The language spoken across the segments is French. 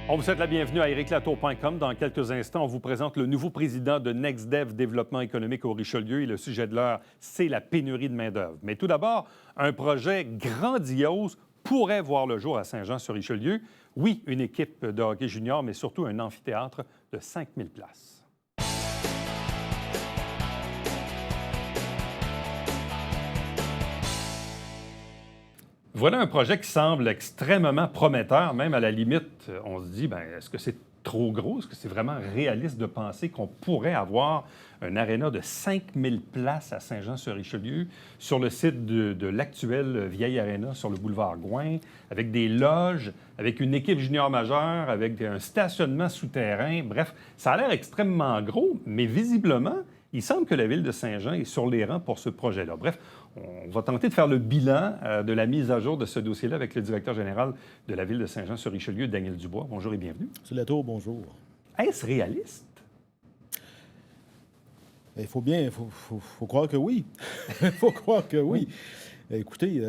On vous souhaite la bienvenue à ericlatour.com. Dans quelques instants, on vous présente le nouveau président de NextDev Développement économique au Richelieu. Et le sujet de l'heure, c'est la pénurie de main-d'œuvre. Mais tout d'abord, un projet grandiose pourrait voir le jour à Saint-Jean-sur-Richelieu. Oui, une équipe de hockey junior, mais surtout un amphithéâtre de 5000 places. Voilà un projet qui semble extrêmement prometteur. Même à la limite, on se dit, est-ce que c'est trop gros? Est-ce que c'est vraiment réaliste de penser qu'on pourrait avoir un aréna de 5000 places à Saint-Jean-sur-Richelieu sur le site de l'actuelle vieille aréna sur le boulevard Gouin, avec des loges, avec une équipe junior majeure, avec un stationnement souterrain. Bref, ça a l'air extrêmement gros, mais visiblement, il semble que la ville de Saint-Jean est sur les rangs pour ce projet-là. Bref, on va tenter de faire le bilan de la mise à jour de ce dossier-là avec le directeur général de la ville de Saint-Jean-sur-Richelieu, Daniel Dubois. Bonjour et bienvenue. Monsieur Latour, bonjour. Est-ce réaliste? Il faut croire que oui. Il faut croire que oui. Écoutez,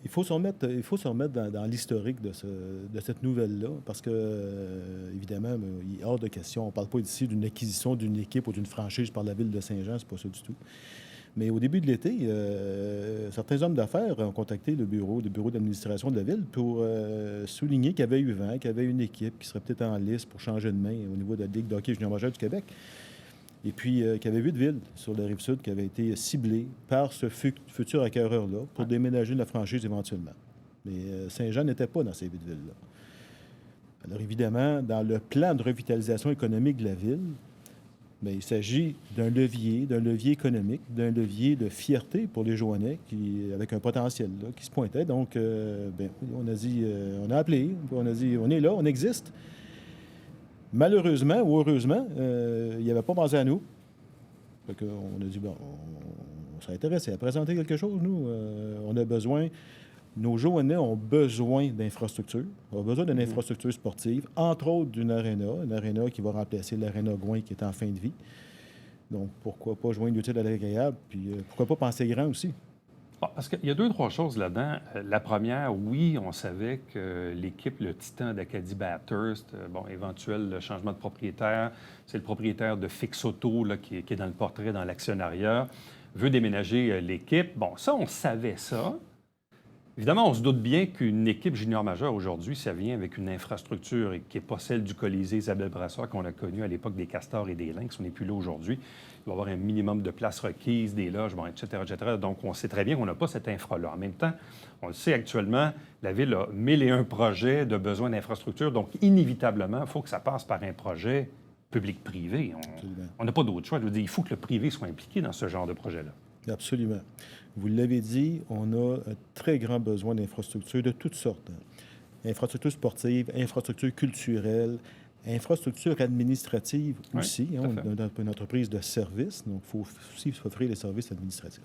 il faut se remettre dans l'historique de cette nouvelle-là, parce que, évidemment, il est hors de question. On ne parle pas ici d'une acquisition d'une équipe ou d'une franchise par la ville de Saint-Jean, c'est pas ça du tout. Mais au début de l'été, certains hommes d'affaires ont contacté le bureau d'administration de la ville pour souligner qu'il y avait eu vent, qu'il y avait une équipe qui serait peut-être en liste pour changer de main au niveau de la Ligue de hockey junior majeur du Québec. Et puis, qu'il y avait 8 villes sur la Rive-Sud qui avaient été ciblées par ce futur acquéreur-là pour déménager la franchise éventuellement. Mais Saint-Jean n'était pas dans ces 8 villes-là. Alors, évidemment, dans le plan de revitalisation économique de la ville, bien, il s'agit d'un levier économique, d'un levier de fierté pour les Joannais avec un potentiel là, qui se pointait. Donc, on a dit, on a appelé, on a dit, on est là, on existe. Malheureusement ou heureusement, il n'avait pas pensé à nous. Fait qu'on a dit, bon, on serait intéressé à présenter quelque chose, nous. On a besoin, nos Joannais ont besoin d'infrastructures, ont besoin d'une infrastructure sportive, entre autres une aréna qui va remplacer l'aréna Gouin qui est en fin de vie. Donc, pourquoi pas joindre l'utile à l'agréable, puis pourquoi pas penser grand aussi. Bon, parce qu'il y a 2-3 choses là-dedans. La première, oui, on savait que l'équipe, le Titan d'Acadie Bathurst, éventuel changement de propriétaire, c'est le propriétaire de Fix Auto là, qui est dans le portrait, dans l'actionnariat, veut déménager l'équipe. Bon, ça, on savait ça. Évidemment, on se doute bien qu'une équipe junior majeure aujourd'hui, ça vient avec une infrastructure qui n'est pas celle du Colisée Isabelle Brassard qu'on a connu à l'époque des Castors et des Lynx. On n'est plus là aujourd'hui. Il va y avoir un minimum de places requises, des loges, etc., etc. Donc, on sait très bien qu'on n'a pas cette infra-là. En même temps, on le sait actuellement, la Ville a 1001 projets de besoin d'infrastructure. Donc, inévitablement, il faut que ça passe par un projet public-privé. On n'a pas d'autre choix. Je veux dire, il faut que le privé soit impliqué dans ce genre de projet-là. Absolument. Vous l'avez dit, on a un très grand besoin d'infrastructures de toutes sortes. Infrastructures sportives, infrastructures culturelles, infrastructures administratives aussi. On est une entreprise de services, donc il faut aussi offrir les services administratifs.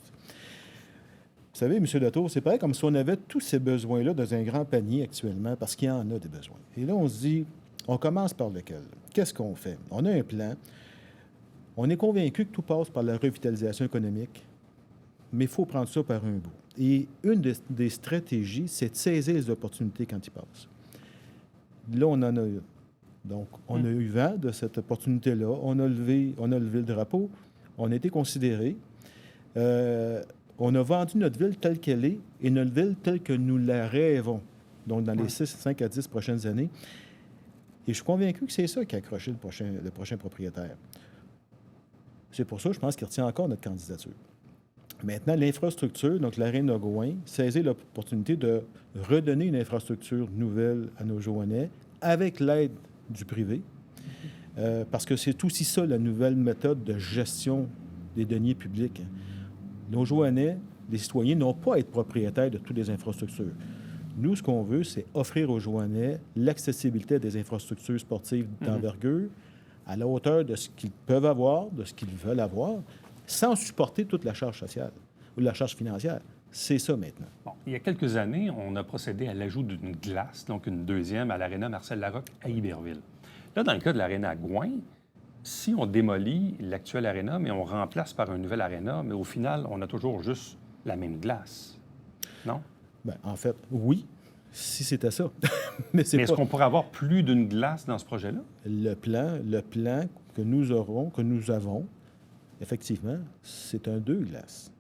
Vous savez, M. Latour, c'est pareil comme si on avait tous ces besoins-là dans un grand panier actuellement, parce qu'il y en a des besoins. Et là, on se dit, on commence par lequel? Qu'est-ce qu'on fait? On a un plan. On est convaincu que tout passe par la revitalisation économique, mais il faut prendre ça par un bout. Et une des stratégies, c'est de saisir les opportunités quand ils passent. Là, on en a eu. Donc, on a eu vent de cette opportunité-là. On a levé le drapeau. On a été considérés. On a vendu notre ville telle qu'elle est et notre ville telle que nous la rêvons. Donc, dans les 5 à 10 prochaines années. Et je suis convaincu que c'est ça qui a accroché le prochain propriétaire. C'est pour ça, je pense qu'il retient encore notre candidature. Maintenant, l'infrastructure, donc l'aréna Gouin, saisit l'opportunité de redonner une infrastructure nouvelle à nos Joannais avec l'aide du privé, parce que c'est aussi ça la nouvelle méthode de gestion des deniers publics. Nos Joannais, les citoyens, n'ont pas à être propriétaires de toutes les infrastructures. Nous, ce qu'on veut, c'est offrir aux Joannais l'accessibilité à des infrastructures sportives d'envergure à la hauteur de ce qu'ils peuvent avoir, de ce qu'ils veulent avoir, sans supporter toute la charge sociale ou la charge financière. C'est ça maintenant. Bon, il y a quelques années, on a procédé à l'ajout d'une glace, donc une deuxième, à l'aréna Marcel Larocque à Iberville. Là, dans le cas de l'aréna Gouin, si on démolit l'actuelle aréna, mais on remplace par un nouvel aréna, mais au final, on a toujours juste la même glace, non? Bien, en fait, oui. Si c'était ça. Mais c'est Mais est-ce pas qu'on pourrait avoir plus d'une glace dans ce projet-là? le plan que nous avons, effectivement, c'est un 2 glaces.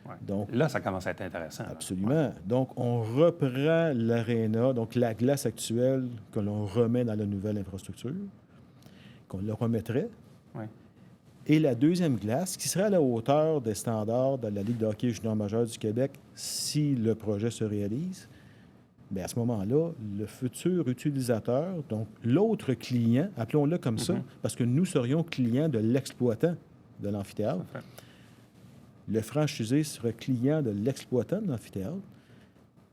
Ouais. Donc, Là, ça commence à être intéressant. Là. absolument. Ouais. Donc, on reprend l'aréna, donc la glace actuelle que l'on remet dans la nouvelle infrastructure, qu'on le remettrait. Ouais. Et la deuxième glace, qui serait à la hauteur des standards de la Ligue de hockey junior majeur du Québec, si le projet se réalise, bien à ce moment-là, le futur utilisateur, donc l'autre client, appelons-le comme ça, parce que nous serions clients de l'exploitant de l'amphithéâtre. Parfait. Le franchisé serait client de l'exploitant de l'amphithéâtre.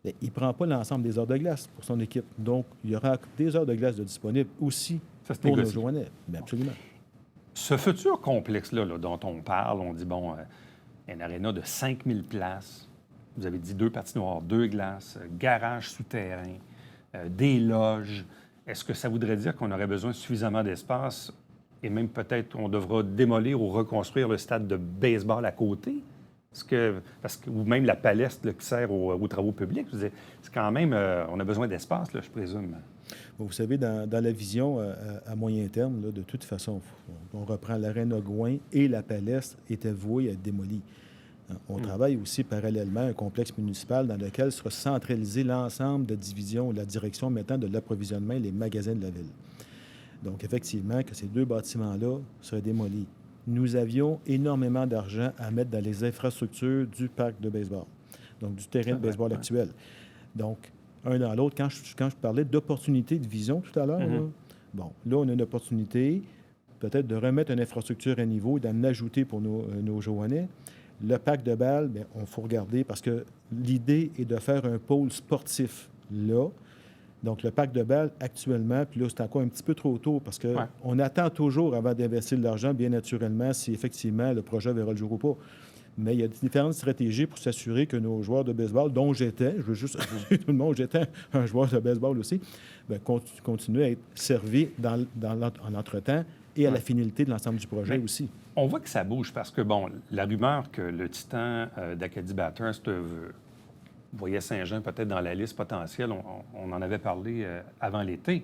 Bien, il ne prend pas l'ensemble des heures de glace pour son équipe. Donc, il y aura des heures de glace de disponibles aussi Ça se pour nos négocie. Joannais. Bien, absolument. Ce futur complexe-là là, dont on parle, on dit, bon, une aréna de 5000 places, vous avez dit 2 patinoires, 2 glaces, garage souterrain, des loges. Est-ce que ça voudrait dire qu'on aurait besoin suffisamment d'espace et même peut-être on devra démolir ou reconstruire le stade de baseball à côté? Ou même la palestre là, qui sert aux travaux publics? Je veux dire, c'est quand même, on a besoin d'espace, là, je présume. Bon, vous savez, dans la vision à moyen terme, là, de toute façon, on reprend l'aréna Gouin et la palestre étaient vouées à être démolies. On travaille aussi parallèlement un complexe municipal dans lequel sera centralisé l'ensemble de divisions, la direction maintenant de l'approvisionnement et les magasins de la ville. Donc, effectivement, que ces 2 bâtiments-là seraient démolis. Nous avions énormément d'argent à mettre dans les infrastructures du parc de baseball, donc du terrain de baseball actuel. Donc, un dans l'autre, quand je parlais d'opportunité de vision tout à l'heure, là, bon, là, on a une opportunité peut-être de remettre une infrastructure à niveau et d'en ajouter pour nos Joannais. Le parc de balles, bien, on faut regarder parce que l'idée est de faire un pôle sportif là. Donc, le parc de balles, actuellement, puis là, c'est encore un petit peu trop tôt parce qu'on attend toujours avant d'investir de l'argent, bien naturellement, si effectivement le projet verra le jour ou pas. Mais il y a différentes stratégies pour s'assurer que nos joueurs de baseball, dont j'étais, je veux juste assurer tout le monde, j'étais un joueur de baseball aussi, bien, continuent à être servis en entre-temps et à la finalité de l'ensemble du projet aussi. On voit que ça bouge parce que, bon, la rumeur que le Titan d'Acadie Bathurst voyait Saint-Jean peut-être dans la liste potentielle, on en avait parlé avant l'été.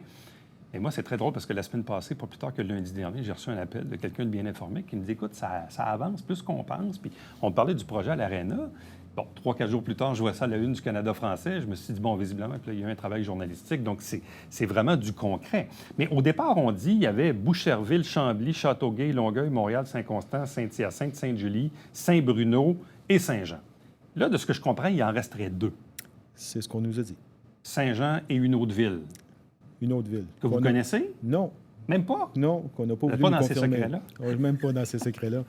Et moi, c'est très drôle parce que la semaine passée, pas plus tard que lundi dernier, j'ai reçu un appel de quelqu'un de bien informé qui me dit, écoute, ça avance plus qu'on pense. Puis on parlait du projet à l'Arena. Bon, 3-4 jours plus tard, je vois ça à la une du Canada français. Je me suis dit, bon, visiblement, puis là, il y a eu un travail journalistique. Donc, c'est vraiment du concret. Mais au départ, on dit, il y avait Boucherville, Chambly, Châteauguay, Longueuil, Montréal, Saint-Constant, Saint-Hyacinthe, Sainte-Julie, Saint-Bruno et Saint-Jean. Là, de ce que je comprends, il en resterait 2. C'est ce qu'on nous a dit. Saint-Jean et une autre ville. Une autre ville. Que vous connaissez? Non. Même pas? Non, qu'on n'a pas voulu pas nous dans ces confirmer. secrets-là? On n'est même pas dans ces secrets-là.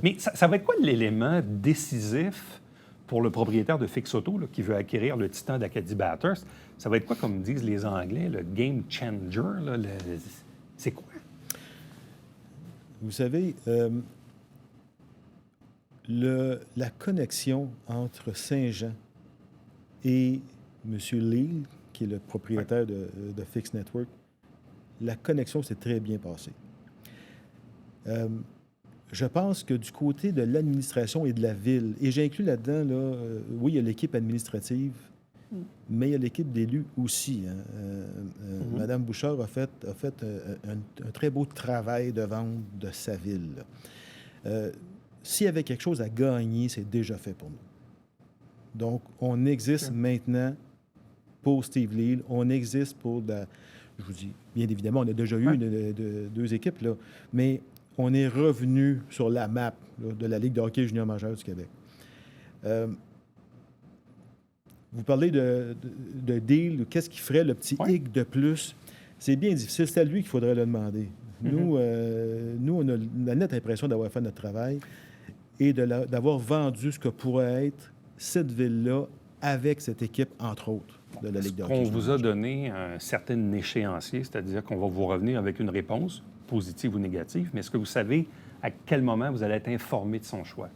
Mais ça va être quoi l'élément décisif pour le propriétaire de Fix Auto là, qui veut acquérir le Titan d'Acadie Bathurst? Ça va être quoi, comme disent les Anglais, le game changer? Là, c'est quoi? Vous savez, la connexion entre Saint-Jean et M. Leal, qui est le propriétaire de Fix Network, la connexion s'est très bien passée. Je pense que du côté de l'administration et de la ville, et j'inclus là-dedans, là, oui, il y a l'équipe administrative, mais il y a l'équipe d'élus aussi. Mme Bouchard a fait un très beau travail de vente de sa ville. S'il y avait quelque chose à gagner, c'est déjà fait pour nous. Donc, on existe maintenant pour Steve Leal, on existe pour je vous dis, bien évidemment, on a déjà eu 2 équipes, là, mais on est revenu sur la map là, de la Ligue de hockey junior majeur du Québec. Vous parlez de deal, qu'est-ce qui ferait le petit hic de plus? C'est bien difficile, c'est à lui qu'il faudrait le demander. Nous, on a la nette impression d'avoir fait notre travail et d'avoir vendu ce que pourrait être cette ville-là avec cette équipe, entre autres, de la Ligue de hockey. On vous a donné un certain échéancier, c'est-à-dire qu'on va vous revenir avec une réponse, positive ou négative, mais est-ce que vous savez à quel moment vous allez être informé de son choix?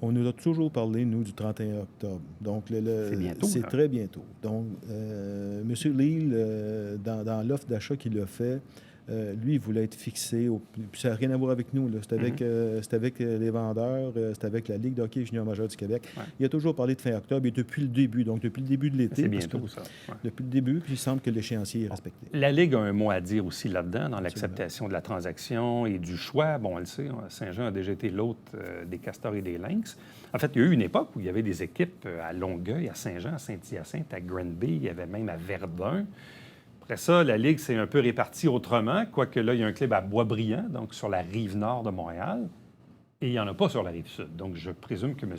On nous a toujours parlé, nous, du 31 octobre. Donc, c'est bientôt. C'est très bientôt. Donc, M. Leal, dans l'offre d'achat qu'il a fait, lui, il voulait être fixé. Puis ça n'a rien à voir avec nous. Là. C'était avec les vendeurs, c'était avec la Ligue de hockey junior majeur du Québec. Ouais. Il a toujours parlé de fin octobre et depuis le début, donc depuis le début de l'été. C'est bientôt, ça. Ouais. Depuis le début, puis il semble que l'échéancier est respecté. La Ligue a un mot à dire aussi là-dedans, dans l'acceptation de la transaction et du choix. Bon, on le sait, Saint-Jean a déjà été l'hôte des Castors et des Lynx. En fait, il y a eu une époque où il y avait des équipes à Longueuil, à Saint-Jean, à Saint-Hyacinthe, à Granby, il y avait même à Verdun. Après ça, la Ligue s'est un peu répartie autrement, quoique là, il y a un club à Boisbriand, donc sur la rive nord de Montréal, et il n'y en a pas sur la rive sud. Donc, je présume que M.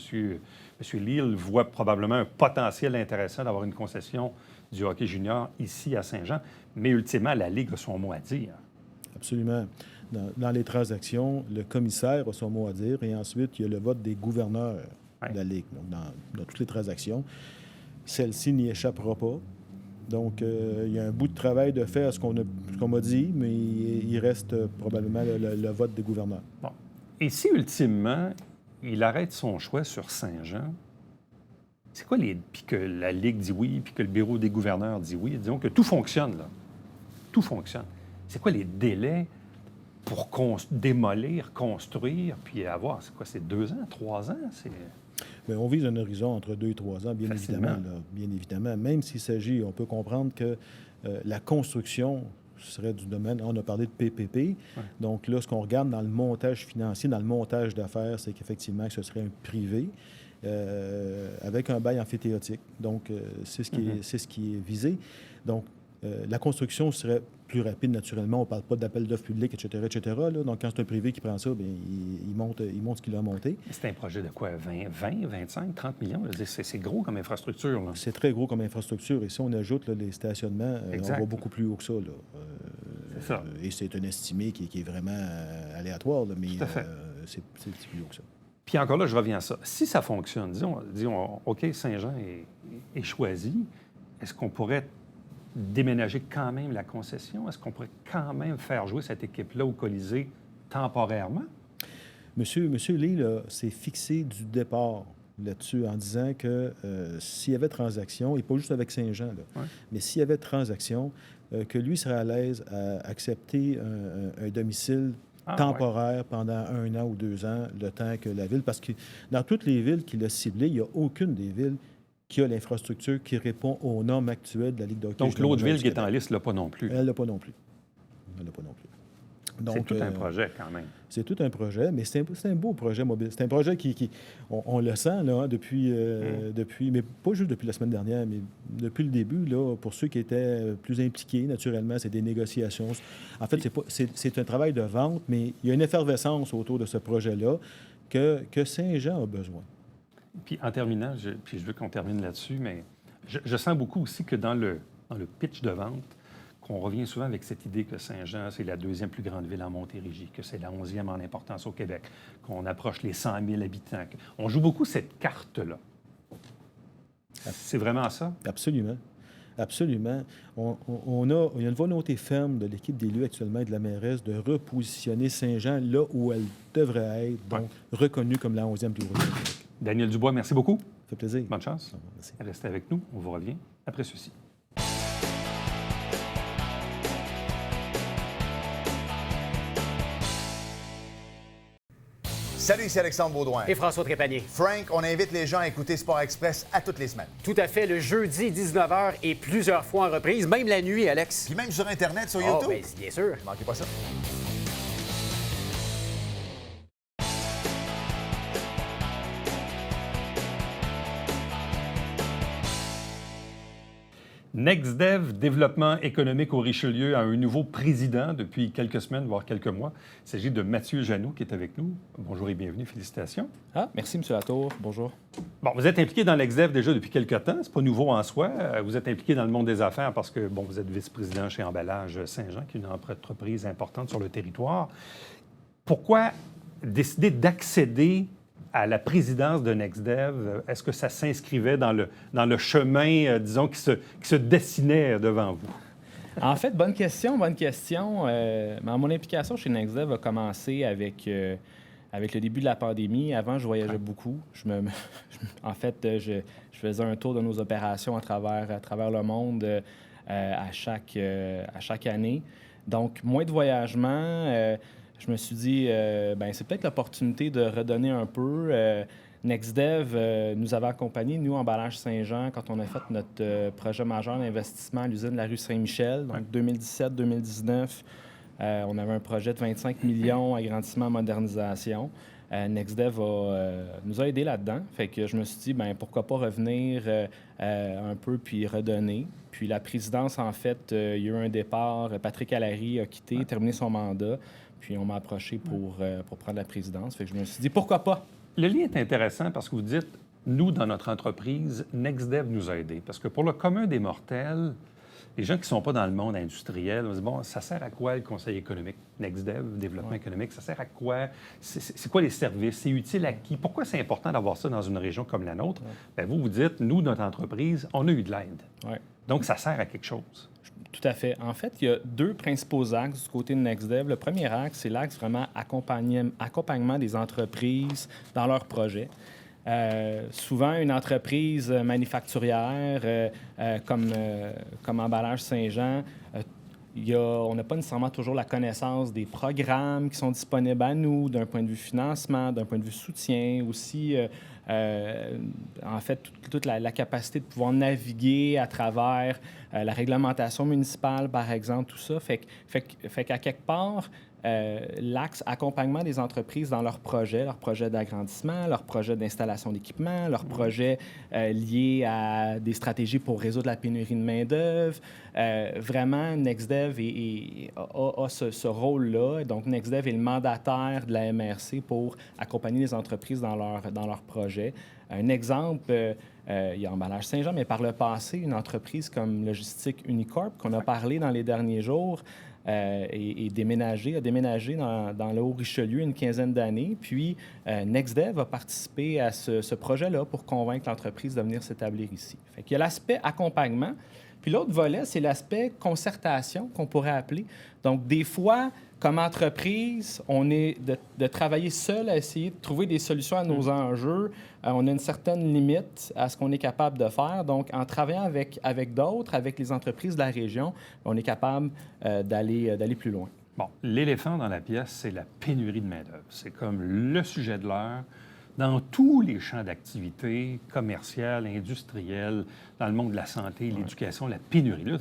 Lille voit probablement un potentiel intéressant d'avoir une concession du hockey junior ici à Saint-Jean, mais ultimement, la Ligue a son mot à dire. Absolument. Dans les transactions, le commissaire a son mot à dire et ensuite, il y a le vote des gouverneurs de la Ligue. Donc, dans toutes les transactions, celle-ci n'y échappera pas. Donc, il y a un bout de travail de fait à ce qu'on m'a dit, mais il reste probablement le vote des gouverneurs. Bon. Et si, ultimement, il arrête son choix sur Saint-Jean, c'est quoi puis que la Ligue dit oui, puis que le bureau des gouverneurs dit oui, disons que tout fonctionne, là. Tout fonctionne. C'est quoi les délais pour démolir, construire, puis avoir, c'est quoi, c'est 2 ans, 3 ans? Bien, on vise un horizon entre 2 et 3 ans, bien évidemment. Bien évidemment. Même s'il s'agit, on peut comprendre que la construction serait du domaine, on a parlé de PPP. Ouais. Donc là, ce qu'on regarde dans le montage financier, dans le montage d'affaires, c'est qu'effectivement, ce serait un privé avec un bail amphithéotique. Donc, c'est ce qui est visé. Donc, la construction serait plus rapide, naturellement. On ne parle pas d'appel d'offres publics, etc., etc. Là. Donc, quand c'est un privé qui prend ça, bien, il monte ce qu'il a monté. C'est un projet de quoi? 20, 25, 30 millions? C'est gros comme infrastructure. Là. C'est très gros comme infrastructure. Et si on ajoute là, les stationnements, on va beaucoup plus haut que ça. Là. C'est ça. Et c'est un estimé qui est vraiment aléatoire, là, mais c'est plus haut que ça. Puis encore là, je reviens à ça. Si ça fonctionne, disons OK, Saint-Jean est choisi, est-ce qu'on pourrait déménager quand même la concession? Est-ce qu'on pourrait quand même faire jouer cette équipe-là au Colisée temporairement? Monsieur Lee s'est fixé du départ là-dessus en disant que s'il y avait transaction, et pas juste avec Saint-Jean, là, mais s'il y avait transaction, que lui serait à l'aise à accepter un domicile temporaire pendant 1 an ou 2 ans, le temps que la ville... Parce que dans toutes les villes qu'il a ciblées, il n'y a aucune des villes qui a l'infrastructure qui répond aux normes actuelles de la Ligue de hockey. Donc, l'autre ville qui est en liste ne l'a pas non plus. Elle ne l'a pas non plus. Donc, c'est tout un projet, quand même. C'est tout un projet, mais c'est un beau projet mobile. C'est un projet on le sent là, depuis, mais pas juste depuis la semaine dernière, mais depuis le début, là, pour ceux qui étaient plus impliqués, naturellement, c'est des négociations. En fait, c'est un travail de vente, mais il y a une effervescence autour de ce projet-là que Saint-Jean a besoin. Puis en terminant, je veux qu'on termine là-dessus, mais je sens beaucoup aussi que dans le pitch de vente, qu'on revient souvent avec cette idée que Saint-Jean, c'est la 2e plus grande ville en Montérégie, que c'est la 11e en importance au Québec, qu'on approche les 100 000 habitants. On joue beaucoup cette carte-là. C'est vraiment ça? Absolument. Absolument. Il y a une volonté ferme de l'équipe d'élus actuellement et de la mairesse de repositionner Saint-Jean là où elle devrait être, donc reconnue comme la 11e plus grosse ville du Québec. Daniel Dubois, merci beaucoup. Ça fait plaisir. Bonne chance. Merci. Restez avec nous. On vous revient après ceci. Salut, c'est Alexandre Baudouin. Et François Trépanier. Frank, on invite les gens à écouter Sport Express à toutes les semaines. Tout à fait, le jeudi 19h et plusieurs fois en reprise, même la nuit, Alex. Puis même sur Internet, sur YouTube. Ben, bien sûr. Ne manquez pas ça. NextDev, développement économique au Richelieu, a un nouveau président depuis quelques semaines, voire quelques mois. Il s'agit de Mathieu Jeannot qui est avec nous. Bonjour et bienvenue, félicitations. Merci, M. Latour. Bonjour. Bon, vous êtes impliqué dans NextDev déjà depuis quelques temps. C'est pas nouveau en soi. Vous êtes impliqué dans le monde des affaires parce que, bon, vous êtes vice-président chez Emballage Saint-Jean, qui est une entreprise importante sur le territoire. Pourquoi décider d'accéder à la présidence de NextDev? Est-ce que ça s'inscrivait dans le chemin, disons, qui se dessinait devant vous? En fait, bonne question. Mon implication chez NextDev a commencé avec le début de la pandémie. Avant, je voyageais beaucoup. En fait, je faisais un tour de nos opérations à travers le monde à chaque année. Donc, moins de voyagement. Je me suis dit, ben c'est peut-être l'opportunité de redonner un peu. NextDev nous avait accompagnés, nous, Emballage Saint-Jean, quand on a fait notre projet majeur d'investissement à l'usine de la rue Saint-Michel, donc 2017-2019. On avait un projet de 25 millions, agrandissement, modernisation. NextDev nous a aidés là-dedans. Fait que je me suis dit, ben pourquoi pas revenir un peu puis redonner. Puis la présidence, en fait, il y a eu un départ. Patrick Allary a quitté, terminé son mandat. Puis on m'a approché pour prendre la présidence. Fait que je me suis dit, pourquoi pas? Le lien est intéressant parce que vous dites, nous, dans notre entreprise, NextDev nous a aidés. Parce que pour le commun des mortels, les gens qui ne sont pas dans le monde industriel, on se dit, bon, ça sert à quoi le conseil économique? NextDev, développement économique, ça sert à quoi? C'est quoi les services? C'est utile à qui? Pourquoi c'est important d'avoir ça dans une région comme la nôtre? Bien, vous dites, nous, notre entreprise, on a eu de l'aide. Donc, ça sert à quelque chose. Tout à fait. En fait, il y a deux principaux axes du côté de NextDev. Le premier axe, c'est l'axe vraiment accompagnement des entreprises dans leurs projets. Souvent, une entreprise manufacturière comme Emballage Saint-Jean, on n'a pas nécessairement toujours la connaissance des programmes qui sont disponibles à nous, d'un point de vue financement, d'un point de vue soutien, aussi, en fait, toute la capacité de pouvoir naviguer à travers la réglementation municipale, par exemple, tout ça. Fait qu'à quelque part, l'axe accompagnement des entreprises dans leurs projets d'agrandissement, leurs projets d'installation d'équipement, leurs projets liés à des stratégies pour résoudre la pénurie de main-d'œuvre. Vraiment, NextDev a ce rôle-là. Donc, NextDev est le mandataire de la MRC pour accompagner les entreprises dans leurs projets. Un exemple, il y a Emballage Saint-Jean, mais par le passé, une entreprise comme Logistique Unicorp, qu'on a parlé dans les derniers jours, a déménagé dans le Haut-Richelieu une quinzaine d'années. Puis, NextDev a participé à ce projet-là pour convaincre l'entreprise de venir s'établir ici. Fait qu'il y a l'aspect accompagnement. Puis l'autre volet, c'est l'aspect concertation qu'on pourrait appeler. Donc, des fois, comme entreprise, on est de travailler seul à essayer de trouver des solutions à nos enjeux. On a une certaine limite à ce qu'on est capable de faire. Donc, en travaillant avec d'autres, avec les entreprises de la région, on est capable d'aller plus loin. Bon, l'éléphant dans la pièce, c'est la pénurie de main-d'œuvre. C'est comme le sujet de l'heure dans tous les champs d'activité commerciales, industrielles, dans le monde de la santé, l'éducation, la pénurie. Là,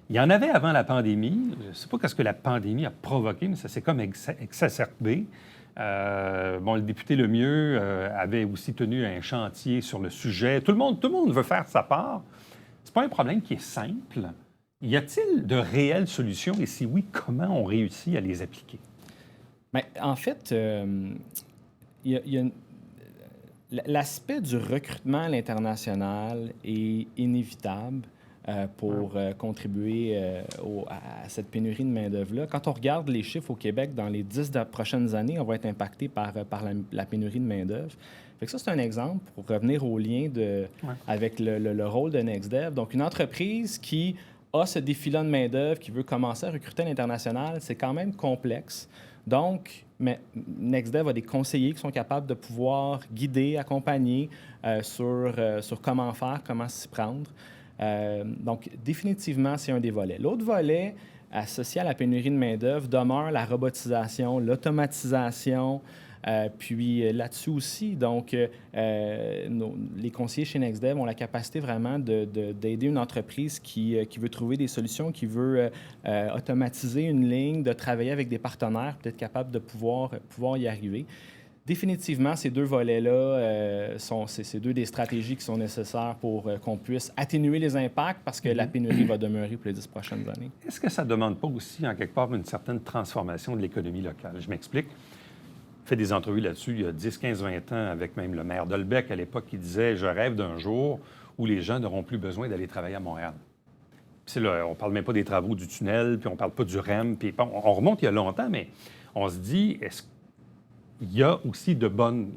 il y en avait avant la pandémie. Je ne sais pas ce que la pandémie a provoqué, mais ça s'est comme exacerbé. Le député Lemieux avait aussi tenu un chantier sur le sujet. Tout le monde veut faire sa part. Ce n'est pas un problème qui est simple. Y a-t-il de réelles solutions? Et si oui, comment on réussit à les appliquer? Bien, en fait, l'aspect du recrutement à l'international est inévitable pour contribuer à cette pénurie de main-d'œuvre-là. Quand on regarde les chiffres au Québec, dans les 10 prochaines années, on va être impacté par la pénurie de main-d'œuvre. Fait que ça, c'est un exemple pour revenir au lien avec le rôle de NextDev. Donc, une entreprise qui a ce défi-là de main-d'œuvre, qui veut commencer à recruter à l'international, c'est quand même complexe. Donc, NextDev a des conseillers qui sont capables de pouvoir guider, accompagner sur comment faire, comment s'y prendre. Donc, définitivement, c'est un des volets. L'autre volet associé à la pénurie de main-d'œuvre demeure la robotisation, l'automatisation. Puis là-dessus aussi, donc, les conseillers chez NextDev ont la capacité vraiment d'aider une entreprise qui veut trouver des solutions, qui veut automatiser une ligne, de travailler avec des partenaires, peut-être capable de pouvoir y arriver. Définitivement, ces deux volets-là, c'est deux des stratégies qui sont nécessaires pour qu'on puisse atténuer les impacts parce que la pénurie va demeurer pour les 10 prochaines années. Est-ce que ça ne demande pas aussi, en quelque part, une certaine transformation de l'économie locale? Je m'explique. J'ai fait des entrevues là-dessus il y a 10, 15, 20 ans avec même le maire d'Olbec à l'époque qui disait « Je rêve d'un jour où les gens n'auront plus besoin d'aller travailler à Montréal. » Puis là, on ne parle même pas des travaux du tunnel, puis on ne parle pas du REM, puis on remonte il y a longtemps, mais on se dit, est-ce qu'il y a aussi de bonnes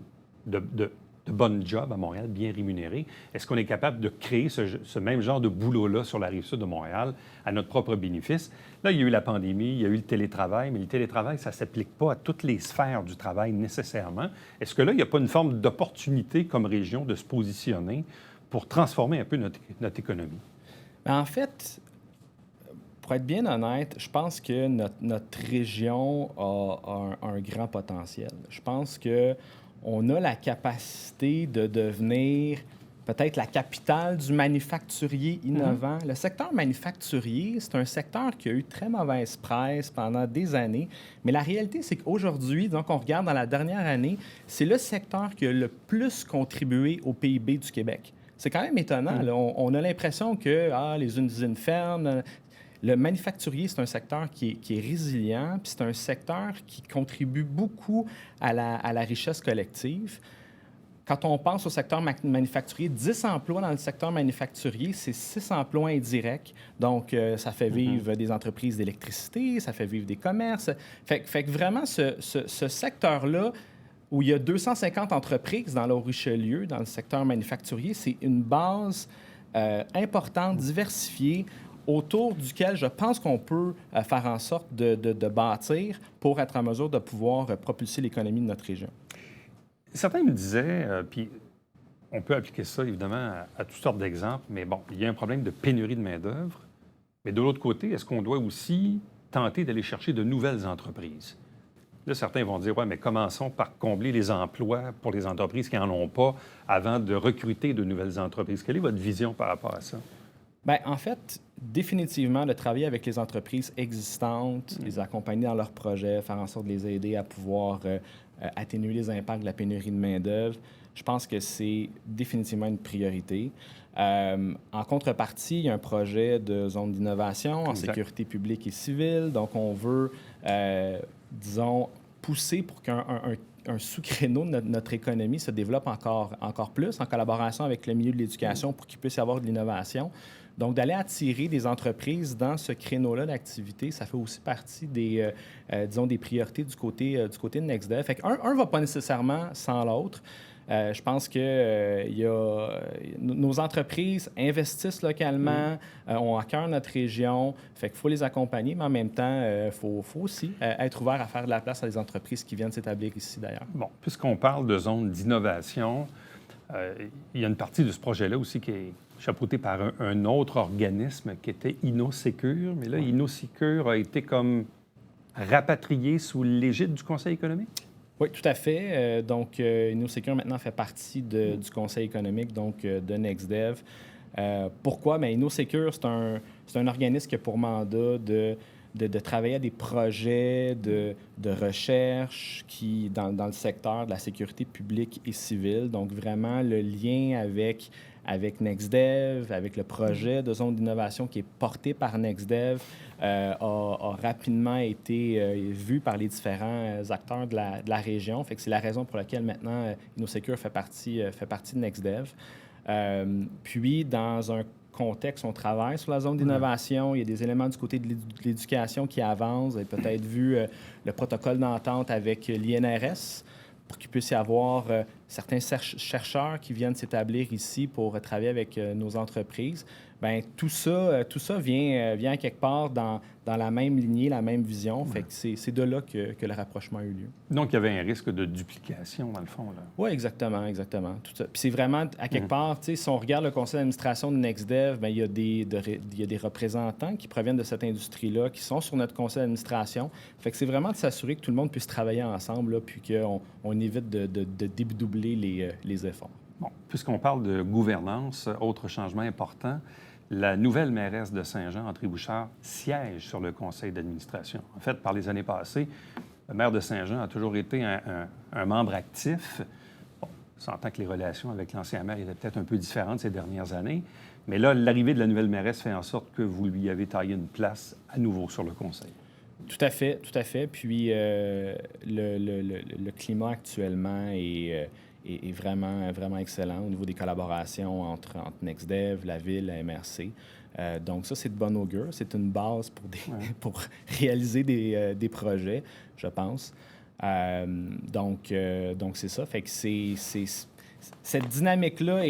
jobs à Montréal, bien rémunérés? Est-ce qu'on est capable de créer ce même genre de boulot-là sur la Rive-Sud de Montréal à notre propre bénéfice? Là, il y a eu la pandémie, il y a eu le télétravail, mais le télétravail, ça ne s'applique pas à toutes les sphères du travail nécessairement. Est-ce que là, il n'y a pas une forme d'opportunité comme région de se positionner pour transformer un peu notre économie? En fait, pour être bien honnête, je pense que notre région a un grand potentiel. Je pense qu'on a la capacité de devenir peut-être la capitale du manufacturier innovant. Le secteur manufacturier, c'est un secteur qui a eu très mauvaise presse pendant des années, mais la réalité, c'est qu'aujourd'hui, donc on regarde dans la dernière année, c'est le secteur qui a le plus contribué au PIB du Québec. C'est quand même étonnant. Là. On a l'impression que les usines ferment. Le manufacturier, c'est un secteur qui est résilient, puis c'est un secteur qui contribue beaucoup à la richesse collective. Quand on pense au secteur manufacturier, 10 emplois dans le secteur manufacturier, c'est 6 emplois indirects. Donc, ça fait vivre des entreprises d'électricité, ça fait vivre des commerces. Fait que vraiment, ce secteur-là, où il y a 250 entreprises dans l'Haut-Richelieu, dans le secteur manufacturier, c'est une base importante, diversifiée, autour duquel je pense qu'on peut faire en sorte de bâtir pour être en mesure de pouvoir propulser l'économie de notre région. Certains me disaient, puis on peut appliquer ça évidemment à toutes sortes d'exemples, mais bon, il y a un problème de pénurie de main-d'œuvre. Mais de l'autre côté, est-ce qu'on doit aussi tenter d'aller chercher de nouvelles entreprises? Là, certains vont dire, ouais, mais commençons par combler les emplois pour les entreprises qui n'en ont pas avant de recruter de nouvelles entreprises. Quelle est votre vision par rapport à ça? Bien, en fait, définitivement, de travailler avec les entreprises existantes, les accompagner dans leurs projets, faire en sorte de les aider à pouvoir atténuer les impacts de la pénurie de main-d'œuvre, je pense que c'est définitivement une priorité. En contrepartie, il y a un projet de zone d'innovation en sécurité publique et civile. Donc, on veut, disons, pousser pour qu'un sous-créneau de notre économie se développe encore plus en collaboration avec le milieu de l'éducation pour qu'il puisse y avoir de l'innovation. Donc, d'aller attirer des entreprises dans ce créneau-là d'activité, ça fait aussi partie des, disons, des priorités du côté de NextDev. Fait qu'un ne va pas nécessairement sans l'autre. Je pense que nos entreprises investissent localement, ont à cœur notre région, fait qu'il faut les accompagner, mais en même temps, il faut aussi être ouvert à faire de la place à des entreprises qui viennent s'établir ici, d'ailleurs. Bon, puisqu'on parle de zone d'innovation, il y a une partie de ce projet-là aussi qui est chapeauté par un autre organisme qui était InnoSecure, mais là, InnoSecure a été comme rapatrié sous l'égide du Conseil économique? Oui, tout à fait. Donc, InnoSecure maintenant fait partie du Conseil économique, donc de NextDev. Pourquoi? Bien, InnoSecure, c'est un organisme qui a pour mandat de travailler à des projets de recherche dans le secteur de la sécurité publique et civile. Donc, vraiment, le lien avec NextDev, avec le projet de zone d'innovation qui est porté par NextDev, a rapidement été vu par les différents acteurs de la région. Fait que c'est la raison pour laquelle maintenant InnoSecure fait partie de NextDev. Puis, dans un contexte, on travaille sur la zone d'innovation. Il y a des éléments du côté de l'éducation qui avancent. Vous avez peut-être vu le protocole d'entente avec l'INRS pour qu'il puisse y avoir certains chercheurs qui viennent s'établir ici pour travailler avec nos entreprises. Bien, tout ça vient quelque part dans la même lignée, la même vision. Fait que c'est de là que le rapprochement a eu lieu. Donc, il y avait un risque de duplication, dans le fond, là. Oui, exactement. Tout ça. Puis c'est vraiment, à quelque part, si on regarde le conseil d'administration de NextDev, bien, il y a des représentants qui proviennent de cette industrie-là, qui sont sur notre conseil d'administration. Fait que c'est vraiment de s'assurer que tout le monde puisse travailler ensemble, là, puis qu'on évite de dédoubler les efforts. Bon, puisqu'on parle de gouvernance, autre changement important, la nouvelle mairesse de Saint-Jean, André Bouchard, siège sur le conseil d'administration. En fait, par les années passées, le maire de Saint-Jean a toujours été un membre actif. Bon, on s'entend que les relations avec l'ancien maire étaient peut-être un peu différentes ces dernières années, mais là, l'arrivée de la nouvelle mairesse fait en sorte que vous lui avez taillé une place à nouveau sur le conseil. Tout à fait. Puis le climat actuellement est vraiment excellent au niveau des collaborations entre NextDev, la Ville, la MRC. Donc ça, c'est de bon augure. C'est une base pour réaliser des projets, je pense. Donc c'est ça. Fait que cette dynamique-là,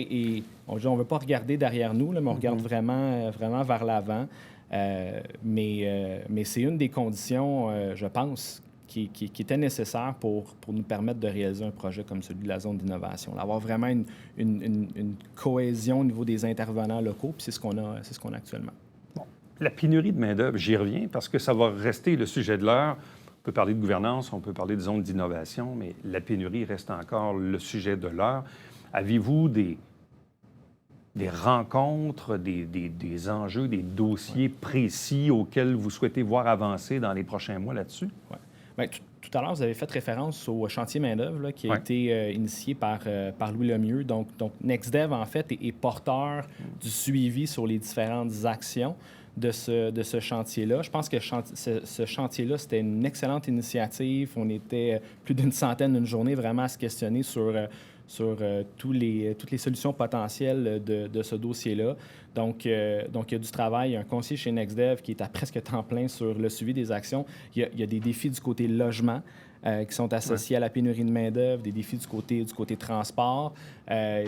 on ne veut pas regarder derrière nous, là, mais on regarde vraiment vers l'avant. Mais c'est une des conditions, je pense, qui était nécessaire pour nous permettre de réaliser un projet comme celui de la zone d'innovation. Avoir vraiment une cohésion au niveau des intervenants locaux, puis c'est ce qu'on a actuellement. Bon. La pénurie de main-d'œuvre, j'y reviens parce que ça va rester le sujet de l'heure. On peut parler de gouvernance, on peut parler de zones d'innovation, mais la pénurie reste encore le sujet de l'heure. Avez-vous des rencontres, des enjeux, des dossiers précis auxquels vous souhaitez voir avancer dans les prochains mois là-dessus? Ouais. Bien, tout à l'heure, vous avez fait référence au chantier main-d'œuvre là, qui a Ouais. été initié par Louis Lemieux. Donc, NextDev, en fait, est porteur du suivi sur les différentes actions de ce chantier-là. Je pense que ce chantier-là, c'était une excellente initiative. On était plus d'une centaine d'une journée vraiment à se questionner sur toutes les solutions potentielles de ce dossier-là. Donc, il y a du travail. Il y a un conseiller chez NextDev qui est à presque temps plein sur le suivi des actions. Il y a des défis du côté logement qui sont associés à la pénurie de main-d'œuvre, des défis du côté transport.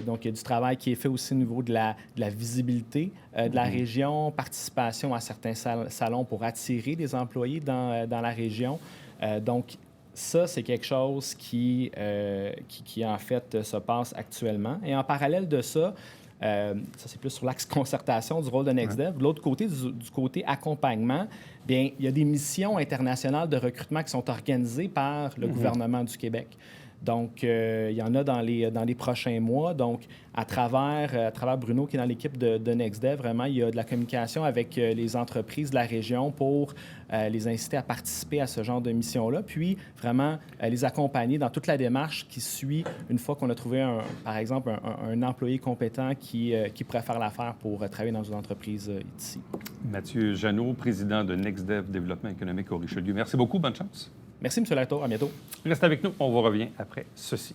Donc, il y a du travail qui est fait aussi au niveau de la visibilité de la région, participation à certains salons pour attirer des employés dans la région. Donc, ça, c'est quelque chose qui, en fait, se passe actuellement. Et en parallèle de ça, ça, c'est plus sur l'axe concertation du rôle de NextDev. De l'autre côté, du côté accompagnement, bien, il y a des missions internationales de recrutement qui sont organisées par le gouvernement du Québec. Donc, il y en a dans les prochains mois. Donc, à travers Bruno, qui est dans l'équipe de NextDev, vraiment, il y a de la communication avec les entreprises de la région pour les inciter à participer à ce genre de mission-là, puis vraiment les accompagner dans toute la démarche qui suit une fois qu'on a trouvé, par exemple, un employé compétent qui pourrait faire l'affaire pour travailler dans une entreprise ici. Mathieu Jeannot, président de NextDev Développement économique au Richelieu. Merci beaucoup. Bonne chance. Merci, M. Latour. À bientôt. Restez avec nous. On vous revient après ceci.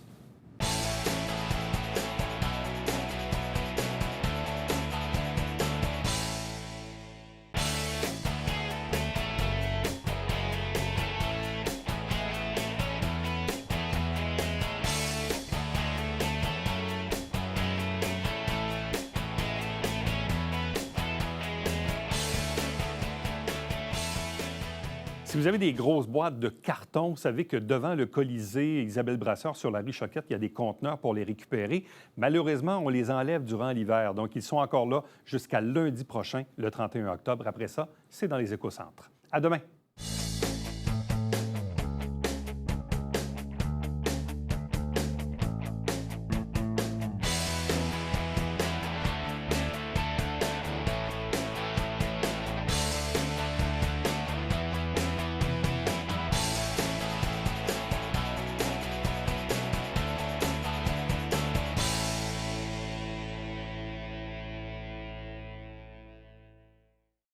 Si vous avez des grosses boîtes de carton, vous savez que devant le Colisée Isabelle Brasseur sur la rue Choquette, il y a des conteneurs pour les récupérer. Malheureusement, on les enlève durant l'hiver. Donc, ils sont encore là jusqu'à lundi prochain, le 31 octobre. Après ça, c'est dans les écocentres. À demain.